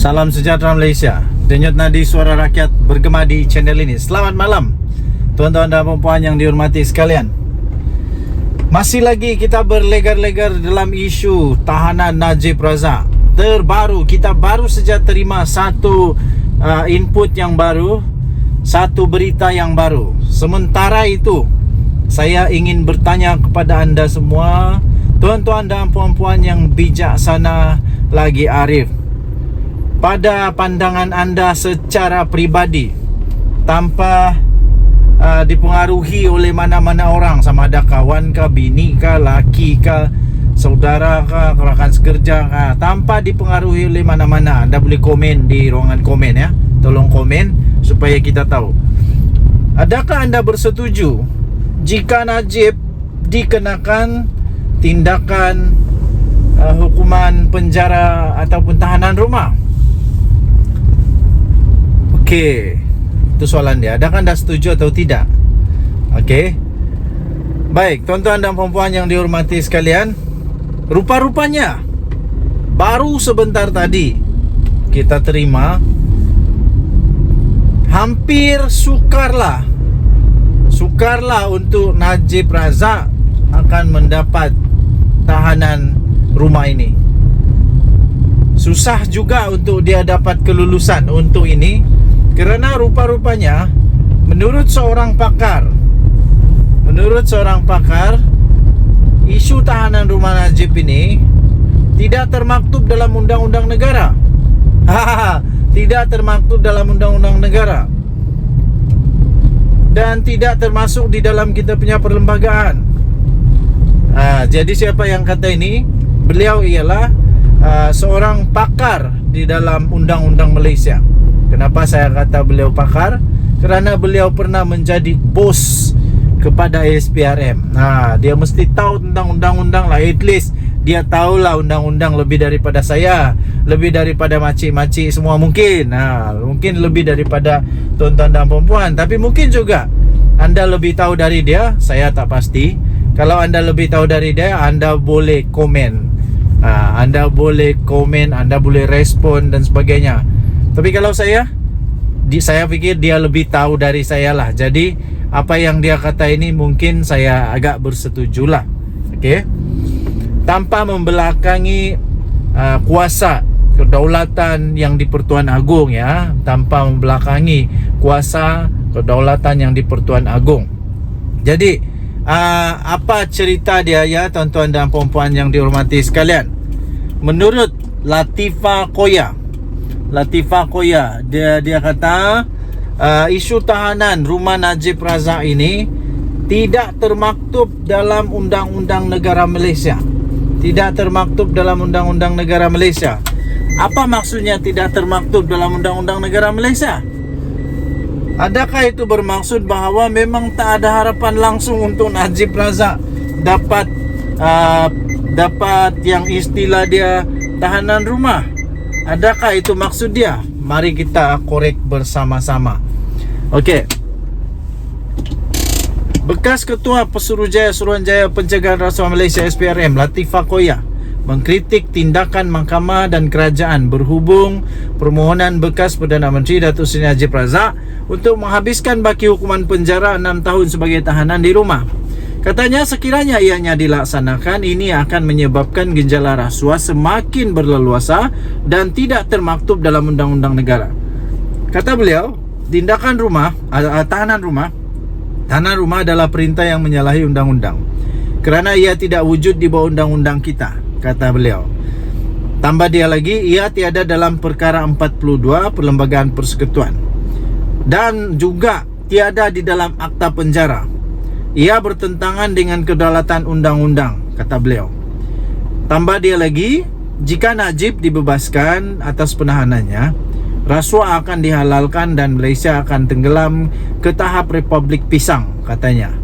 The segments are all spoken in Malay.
Salam sejahtera Malaysia. Denyut nadi suara rakyat bergema di channel ini. Selamat malam tuan-tuan dan puan yang dihormati sekalian. Masih lagi kita berlegar-legar dalam isu tahanan Najib Razak. Terbaru, kita baru saja terima satu input yang baru, satu berita yang baru. Sementara itu, saya ingin bertanya kepada anda semua, tuan-tuan dan puan-puan yang bijaksana lagi arif, pada pandangan anda secara peribadi, tanpa dipengaruhi oleh mana-mana orang, sama ada kawan kah, bini kah, laki kah, saudara kah, rakan sekerja kah, tanpa dipengaruhi oleh mana-mana, anda boleh komen di ruangan komen ya. Tolong komen supaya kita tahu. Adakah anda bersetuju jika Najib dikenakan tindakan hukuman penjara ataupun tahanan rumah? Okey, itu soalan dia. Adakah anda setuju atau tidak? Okey. Baik, tuan-tuan dan puan-puan yang dihormati sekalian, rupa-rupanya baru sebentar tadi kita terima, hampir sukarlah untuk Najib Razak akan mendapat tahanan rumah ini. Susah juga untuk dia dapat kelulusan untuk ini, kerana rupa-rupanya menurut seorang pakar, isu tahanan rumah Najib ini tidak termaktub dalam undang-undang negara. Tidak termaktub dalam undang-undang negara, dan tidak termasuk di dalam kita punya perlembagaan. Jadi siapa yang kata ini? Beliau ialah seorang pakar di dalam undang-undang Malaysia. Kenapa saya kata beliau pakar? Kerana beliau pernah menjadi bos kepada SPRM. Dia mesti tahu tentang undang-undang lah. At least dia tahulah undang-undang lebih daripada saya, lebih daripada makcik-makcik semua mungkin. Mungkin lebih daripada tuan-tuan dan puan-puan. Tapi mungkin juga anda lebih tahu dari dia. Saya tak pasti. Kalau anda lebih tahu dari dia, anda boleh komen. Anda boleh komen, anda boleh respon dan sebagainya. Tapi kalau saya fikir dia lebih tahu dari saya lah. Jadi apa yang dia kata ini mungkin saya agak bersetujulah. Okey. Tanpa membelakangi kuasa kedaulatan yang di Pertuan Agong ya, tanpa membelakangi kuasa kedaulatan yang di Pertuan Agong. Jadi apa cerita dia ya, tuan-tuan dan puan-puan yang dihormati sekalian? Menurut Latifah Koya, dia kata isu tahanan rumah Najib Razak ini tidak termaktub dalam undang-undang negara Malaysia. Tidak termaktub dalam undang-undang negara Malaysia. Apa maksudnya tidak termaktub dalam undang-undang negara Malaysia? Adakah itu bermaksud bahawa memang tak ada harapan langsung untuk Najib Razak dapat yang istilah dia tahanan rumah? Adakah itu maksud dia? Mari kita korek bersama-sama. Okey. Bekas Ketua Pesuruhjaya Suruhanjaya Pencegahan Rasuah Malaysia SPRM, Latifah Koya, mengkritik tindakan mahkamah dan kerajaan berhubung permohonan bekas Perdana Menteri Datuk Seri Najib Razak untuk menghabiskan baki hukuman penjara 6 tahun sebagai tahanan di rumah. Katanya sekiranya ianya dilaksanakan, ini akan menyebabkan genjala rasuah semakin berleluasa dan tidak termaktub dalam undang-undang negara. Kata beliau, tindakan tahanan rumah adalah perintah yang menyalahi undang-undang, kerana ia tidak wujud di bawah undang-undang kita, kata beliau. Tambah dia lagi, ia tiada dalam perkara 42 Perlembagaan Persekutuan, dan juga tiada di dalam akta penjara. Ia bertentangan dengan kedaulatan undang-undang, kata beliau. Tambah dia lagi, jika Najib dibebaskan atas penahanannya, rasuah akan dihalalkan dan Malaysia akan tenggelam ke tahap Republik Pisang, katanya.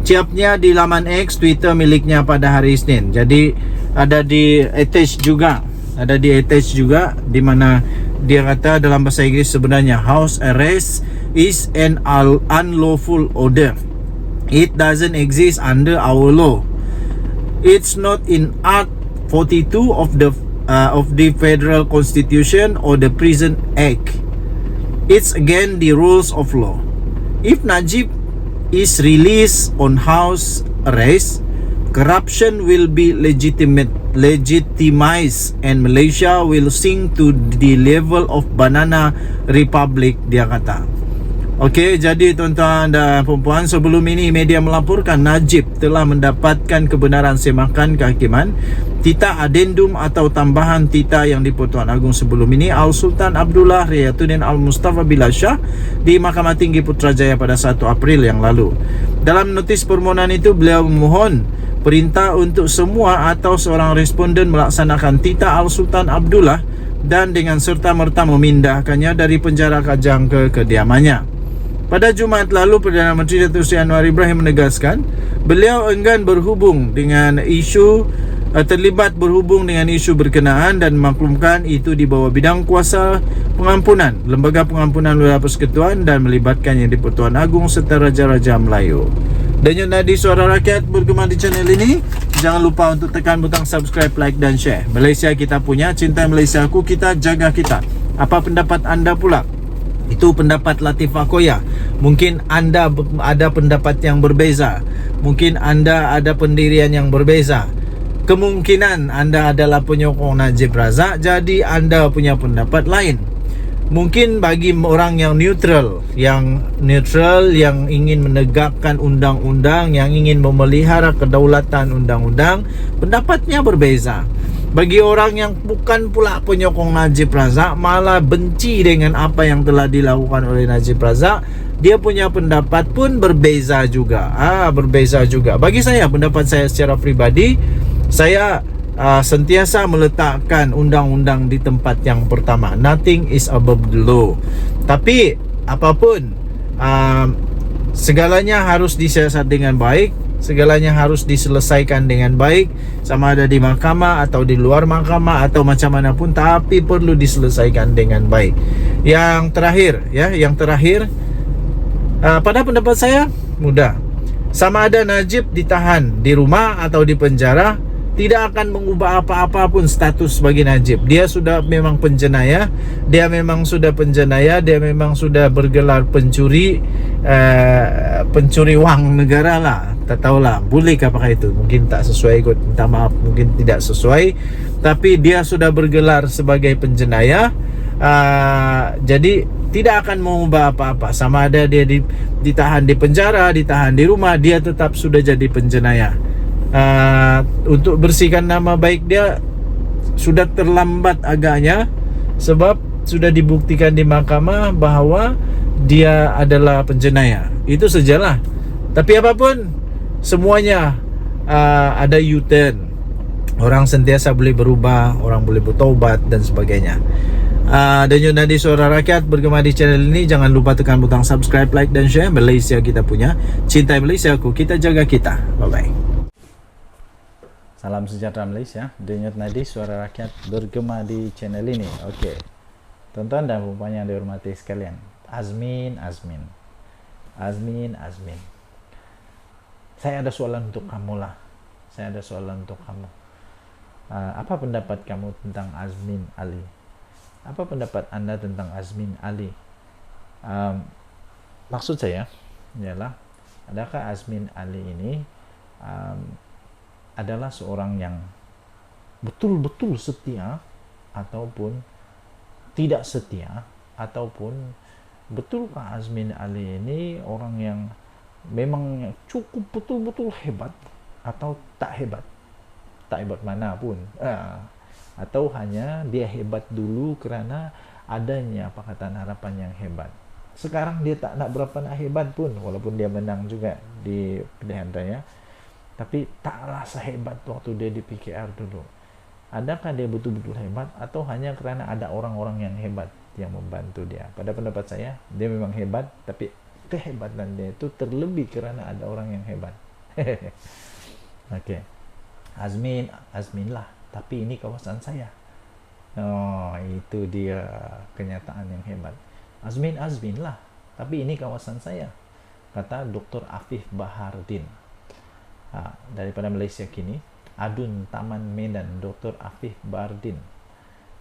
Ciapnya di laman X Twitter miliknya pada hari Isnin. Jadi ada di attach juga di mana dia kata dalam bahasa Inggeris sebenarnya house arrest is an unlawful order. It doesn't exist under our law. It's not in Art 42 of the of the Federal Constitution or the Prison Act. It's again the rules of law. If Najib is released on house arrest, corruption will be legitimized and Malaysia will sink to the level of banana republic, dia kata. Okey, jadi tuan-tuan dan puan-puan, sebelum ini media melaporkan Najib telah mendapatkan kebenaran semakan kehakiman titah adendum atau tambahan titah yang di-Pertuan Agong sebelum ini Al-Sultan Abdullah Riyatuddin Al-Mustafa Billah Shah di Mahkamah Tinggi Putrajaya pada 1 April yang lalu. Dalam notis permohonan itu, beliau memohon perintah untuk semua atau seorang responden melaksanakan titah Al-Sultan Abdullah dan dengan serta-merta memindahkannya dari penjara Kajang ke kediamannya. Pada Jumaat lalu, Perdana Menteri Datuk Seri Anwar Ibrahim menegaskan beliau enggan terlibat berhubung dengan isu berkenaan dan memaklumkan itu di bawah bidang kuasa pengampunan, Lembaga Pengampunan Wilayah Persekutuan dan melibatkan yang di-Pertuan Agong serta Raja-Raja Melayu. Denyut nadi suara rakyat bergema di channel ini. Jangan lupa untuk tekan butang subscribe, like dan share. Malaysia kita punya, cinta Malaysia aku, kita jaga kita. Apa pendapat anda pula? Itu pendapat Latifah Koya. Mungkin anda ada pendapat yang berbeza. Mungkin anda ada pendirian yang berbeza. Kemungkinan anda adalah penyokong Najib Razak, jadi anda punya pendapat lain. Mungkin bagi orang yang neutral, yang ingin menegakkan undang-undang, yang ingin memelihara kedaulatan undang-undang, pendapatnya berbeza. Bagi orang yang bukan pula penyokong Najib Razak, malah benci dengan apa yang telah dilakukan oleh Najib Razak, dia punya pendapat pun berbeza juga. Berbeza juga. Bagi saya, pendapat saya secara pribadi, saya sentiasa meletakkan undang-undang di tempat yang pertama. Nothing is above the law. Tapi apapun, segalanya harus disiasat dengan baik. Segalanya harus diselesaikan dengan baik, sama ada di mahkamah atau di luar mahkamah atau macam mana pun, tapi perlu diselesaikan dengan baik. Yang terakhir, pada pendapat saya mudah. Sama ada Najib ditahan di rumah atau di penjara, tidak akan mengubah apa-apa pun status bagi Najib. Dia sudah memang penjenayah, dia memang sudah bergelar pencuri wang negara lah. Tak tahulah, bolehkah pakai itu? Mungkin tak sesuai kot, minta maaf, mungkin tidak sesuai. Tapi dia sudah bergelar sebagai penjenayah, jadi tidak akan mengubah apa-apa. Sama ada dia ditahan di penjara, ditahan di rumah, dia tetap sudah jadi penjenayah. Untuk bersihkan nama baik dia sudah terlambat agaknya, sebab sudah dibuktikan di mahkamah bahawa dia adalah penjenayah. Itu sajalah. Tapi apapun, semuanya ada U-turn. Orang sentiasa boleh berubah, orang boleh bertaubat dan sebagainya. Denyut nadi suara rakyat bergema di channel ini. Jangan lupa tekan butang subscribe, like dan share. Malaysia kita punya, cintai Malaysia aku, kita jaga kita. Bye bye. Salam sejahtera Malaysia. Denyut nadi suara rakyat bergema di channel ini. Okey, tuan-tuan dan puan yang dihormati sekalian, Azmin. Saya ada soalan untuk kamu lah. Apa pendapat kamu tentang Azmin Ali? Apa pendapat anda tentang Azmin Ali? Maksud saya ialah, adakah Azmin Ali ini adalah seorang yang betul-betul setia ataupun tidak setia, ataupun betulkah Azmin Ali ini orang yang memang cukup betul-betul hebat atau tak hebat mana pun, atau hanya dia hebat dulu kerana adanya Pakatan Harapan yang hebat. Sekarang dia tak nak berapa nak hebat pun, walaupun dia menang juga di pilihan raya, tapi taklah sehebat waktu dia di PKR dulu. Adakah dia betul-betul hebat atau hanya kerana ada orang-orang yang hebat yang membantu dia? Pada pendapat saya, dia memang hebat, tapi kehebatan dia itu terlebih kerana ada orang yang hebat. Okey, Azmin lah, tapi ini kawasan saya. Itu dia kenyataan yang hebat. Azmin lah, tapi ini kawasan saya, kata Dr. Afif Bahardin. Daripada Malaysia Kini, Adun Taman Medan, Dr. Afif Bahardin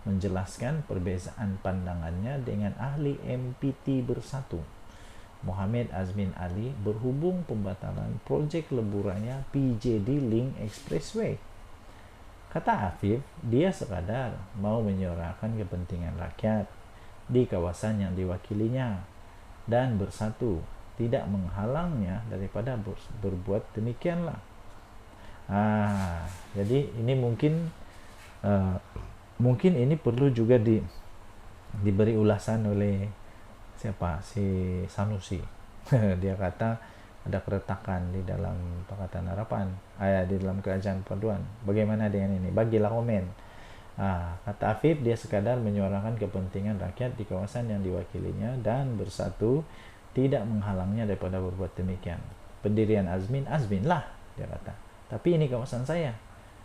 menjelaskan perbezaan pandangannya dengan ahli MPT Bersatu, Muhammad Azmin Ali, berhubung pembatalan projek leburannya PJD Link Expressway. Kata Afif, dia sekadar mau menyuarakan kepentingan rakyat di kawasan yang diwakilinya, dan Bersatu tidak menghalangnya daripada berbuat demikianlah. Jadi ini mungkin ini perlu juga diberi ulasan oleh siapa, si Sanusi. Dia kata ada keretakan di dalam Pakatan Harapan, di dalam Kerajaan Paduan. Bagaimana dengan ini? Bagilah komen. Kata Afif, dia sekadar menyuarakan kepentingan rakyat di kawasan yang diwakilinya, dan Bersatu tidak menghalangnya daripada berbuat demikian. Pendirian Azmin lah, dia kata. Tapi ini kawasan saya.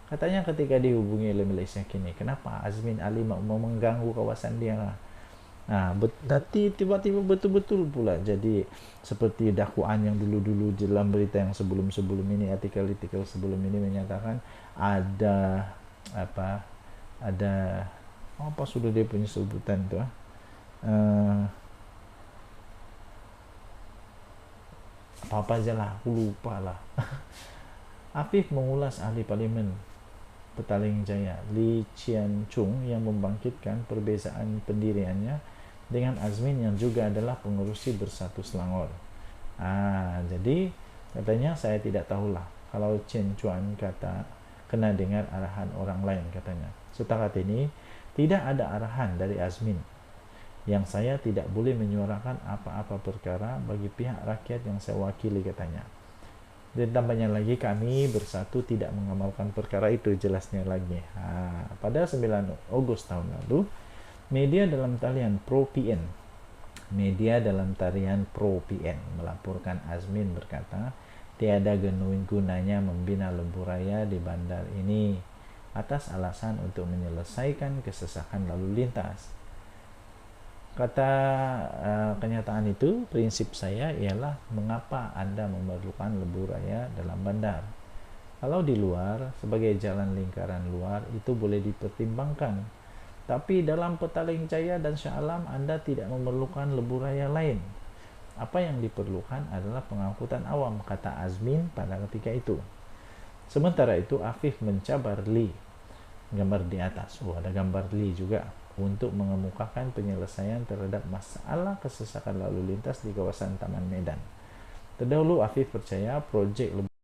Katanya ketika dihubungi oleh Malaysia kini, kenapa Azmin Ali mau mengganggu kawasan dia? Nanti tiba-tiba betul-betul pula jadi seperti dakwaan yang dulu-dulu dalam berita yang sebelum-sebelum ini, artikel-artikel sebelum ini menyatakan ada apa sudah dia punya sebutan itu, apa aja lah, aku lupa lah. Afif mengulas ahli parlimen Petaling Jaya, Lee Chian Chung, yang membangkitkan perbezaan pendiriannya dengan Azmin yang juga adalah pengurusi Bersatu Selangor. Jadi katanya, saya tidak tahulah kalau Chen Chuan kata kena dengar arahan orang lain, katanya. Setakat ini tidak ada arahan dari Azmin yang saya tidak boleh menyuarakan apa-apa perkara bagi pihak rakyat yang saya wakili, katanya. Dan tambahnya lagi, kami Bersatu tidak mengamalkan perkara itu, jelasnya lagi. Pada 9 Agustus tahun lalu, media dalam talian Pro-PN melaporkan Azmin berkata tiada gunanya membina lembu raya di bandar ini atas alasan untuk menyelesaikan kesesakan lalu lintas. Kata kenyataan itu, prinsip saya ialah mengapa Anda memerlukan lebuh raya dalam bandar. Kalau di luar, sebagai jalan lingkaran luar, itu boleh dipertimbangkan. Tapi dalam Petaling Jaya dan Shah Alam, Anda tidak memerlukan lebuh raya lain. Apa yang diperlukan adalah pengangkutan awam, kata Azmin pada ketika itu. Sementara itu, Afif mencabar Lee. Gambar di atas, ada gambar Lee juga, untuk mengemukakan penyelesaian terhadap masalah kesesakan lalu lintas di kawasan Taman Medan. Terdahulu Afif percaya projek